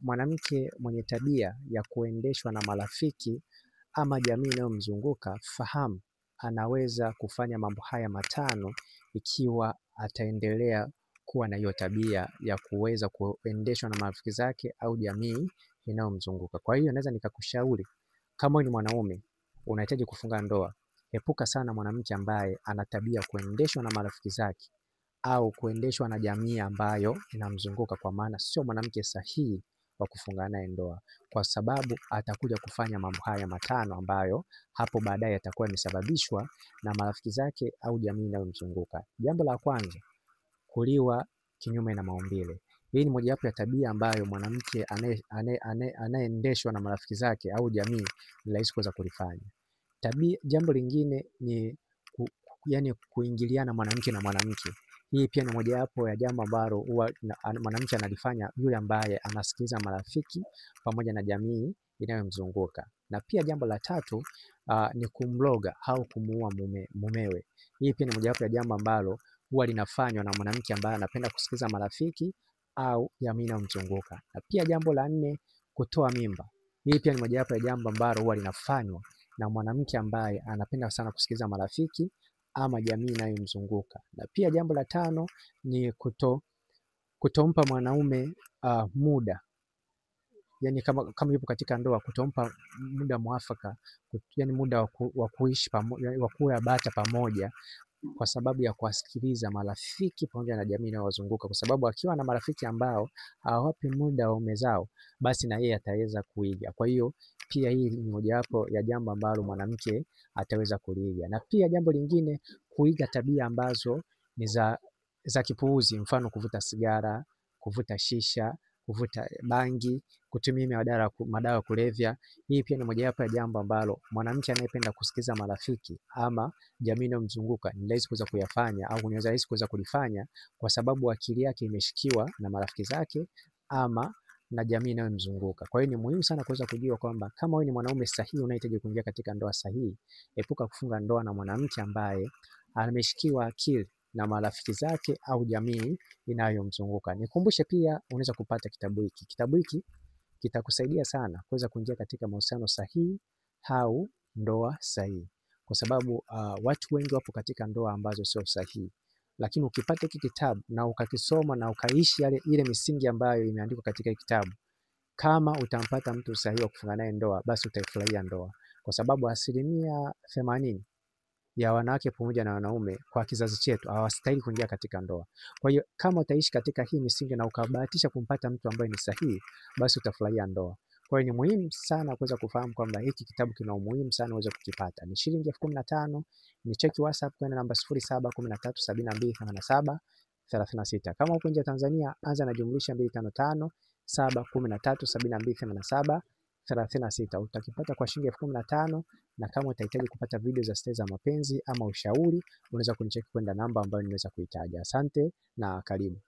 mwanamke mwenye tabia ya kuendeshwa na marafiki ama jamii inayomzunguka, fahamu anaweza kufanya mambo haya matano ikiwa ataendelea kuwa na hiyo tabia ya kuweza kuendeshwa na marafiki zake au jamii inayomzunguka. Kwa hiyo naweza nikakushauri kama wewe ni mwanaume unahitaji kufunga ndoa, epuka sana mwanamke ambaye ana tabia kuendeshwa na marafiki zake au kuendeshwa na jamii ambayo inamzunguka, kwa maana sio mwanamke sahihi wa kufunga naye ndoa, kwa sababu atakuja kufanya mambo haya matano ambayo hapo baadaye atakuwa yamesababishwa na marafiki zake au jamii inayomzunguka. Jambo la kwanza, kuliwa kinyume na maumbile. Hii ni mojawapo ya tabia ambayo mwanamke anayeendeshwa na marafiki zake au jamii ni rahisi kuweza kulifanya. Jambo lingine ni kuingiliana mwanamke na mwanamke. Hii pia ni mojawapo ya jambo ambalo huwa mwanamke analifanya yule ambaye anasikiliza marafiki pamoja na jamii inayomzunguka. Na pia jambo la tatu ni kumloga au kumuua mumewe. Hii pia ni mojawapo ya jambo ambalo huwa linafanywa na mwanamke ambaye anapenda kusikiliza marafiki au jamii inayomzunguka. Na pia jambo la nne, kutoa mimba. Hii pia ni mojawapo ya jambo ambalo huwa linafanywa na mwanamke ambaye anapenda sana kusikiliza marafiki ama jamii inayomzunguka. Na pia jambo la tano ni kutompa mwanaume muda, yani kama yupo katika ndoa, kutompa muda mwafaka, yani muda wa kuishi pamoja, wa kula bata pamoja, kwa sababu ya kuwasikiliza marafiki pamoja na jamii inayowazunguka, kwa sababu akiwa na marafiki ambao hawapi muda waume zao, basi na yeye ataweza kuiga. Kwa hiyo pia hii ni mojawapo ya jambo ambalo mwanamke ataweza kuliiga. Na pia jambo lingine, kuiga tabia ambazo ni za kipuuzi, mfano kuvuta sigara, kuvuta shisha, kuvuta bangi, kutumia madawa kulevya. Hii pia ni mojawapo ya jambo ambalo mwanamke anayependa kusikiza marafiki ama jamii inayomzunguka ni rahisi kuweza kuyafanya au ni rahisi kuweza kulifanya, kwa sababu akili yake imeshikiwa na marafiki zake ama na jamii inayomzunguka. Kwa hiyo ni muhimu sana kuweza kujua kwamba kama wewe ni mwanaume sahihi unahitaji kuingia katika ndoa sahihi, epuka kufunga ndoa na mwanamke ambaye ameshikiwa akili na marafiki zake au jamii inayomzunguka. Nikumbushe pia unaweza kupata kitabu hiki. Kitabu hiki kitakusaidia sana kuweza kuingia katika mahusiano sahihi au ndoa sahihi, kwa sababu watu wengi wapo katika ndoa ambazo sio sahihi. Lakini ukipata hiki kitabu na ukakisoma na ukaishi ile misingi ambayo imeandikwa katika hiki kitabu, kama utampata mtu sahihi wa kufunga naye ndoa, basi utaifurahia ndoa, kwa sababu 80% ya wanawake pamoja na wanaume kwa kizazi chetu hawastahili kuingia katika ndoa. Kwa hiyo kama utaishi katika hii misingi na ukabahatisha kumpata mtu ambaye ni sahihi, basi utafurahia ndoa. Kwa hiyo ni muhimu sana kuweza kufahamu kwamba hiki kitabu kina umuhimu sana uweze kukipata. Ni shilingi 15,000. Ni cheki WhatsApp kwenda namba 0713728736. Kama uko nje ya Tanzania, anza na jumlisha 255 713728736. Utakipata kwa shilingi 15,000. Na kama utahitaji kupata video za stori za mapenzi ama ushauri, unaweza kunicheki kwenda namba ambayo nimeweza kuitaja. Asante na karibu.